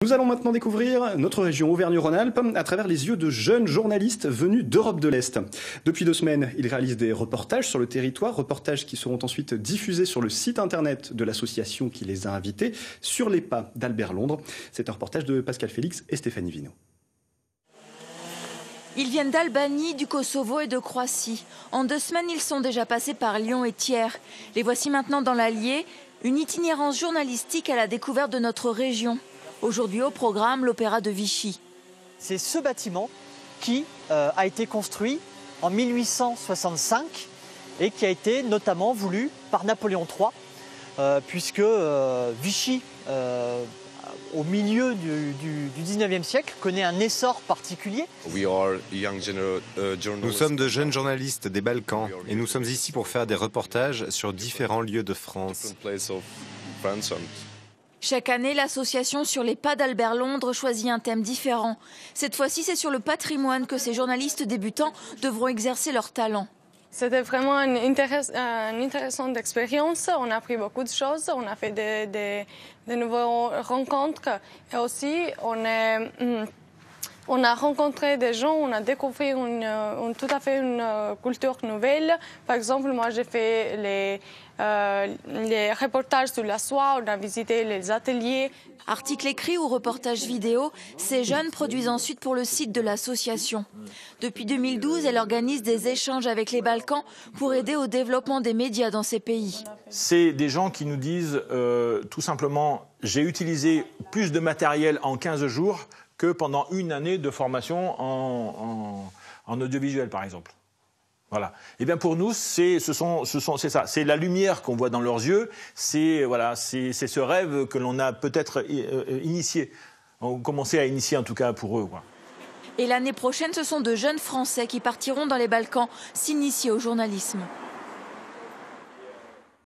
Nous allons maintenant découvrir notre région Auvergne-Rhône-Alpes à travers les yeux de jeunes journalistes venus d'Europe de l'Est. Depuis 2 semaines, ils réalisent des reportages sur le territoire, reportages qui seront ensuite diffusés sur le site internet de l'association qui les a invités, Sur les pas d'Albert Londres. C'est un reportage de Pascal Félix et Stéphanie Vino. Ils viennent d'Albanie, du Kosovo et de Croatie. En 2 semaines, ils sont déjà passés par Lyon et Thiers. Les voici maintenant dans l'Allier, une itinérance journalistique à la découverte de notre région. Aujourd'hui au programme, l'Opéra de Vichy. C'est ce bâtiment qui a été construit en 1865 et qui a été notamment voulu par Napoléon III, puisque Vichy, au milieu du 19e siècle, connaît un essor particulier. Nous sommes de jeunes journalistes des Balkans et nous sommes ici pour faire des reportages sur différents lieux de France. Chaque année, l'association Sur les pas d'Albert Londres choisit un thème différent. Cette fois-ci, c'est sur le patrimoine que ces journalistes débutants devront exercer leur talent. C'était vraiment une intéressante expérience. On a appris beaucoup de choses. On a fait de nouvelles rencontres. Et aussi, on a rencontré des gens, on a découvert tout à fait une culture nouvelle. Par exemple, moi, j'ai fait les reportages sur la soie, on a visité les ateliers. Articles écrits ou reportages vidéo, ces jeunes produisent ensuite pour le site de l'association. Depuis 2012, elle organise des échanges avec les Balkans pour aider au développement des médias dans ces pays. C'est des gens qui nous disent tout simplement « j'ai utilisé plus de matériel en 15 jours que pendant une année de formation en audiovisuel, par exemple ». Voilà. Et bien pour nous, c'est ça. C'est la lumière qu'on voit dans leurs yeux. C'est ce rêve que l'on a peut-être initié, commencé à initier en tout cas pour eux, quoi. Et l'année prochaine, ce sont de jeunes Français qui partiront dans les Balkans s'initier au journalisme.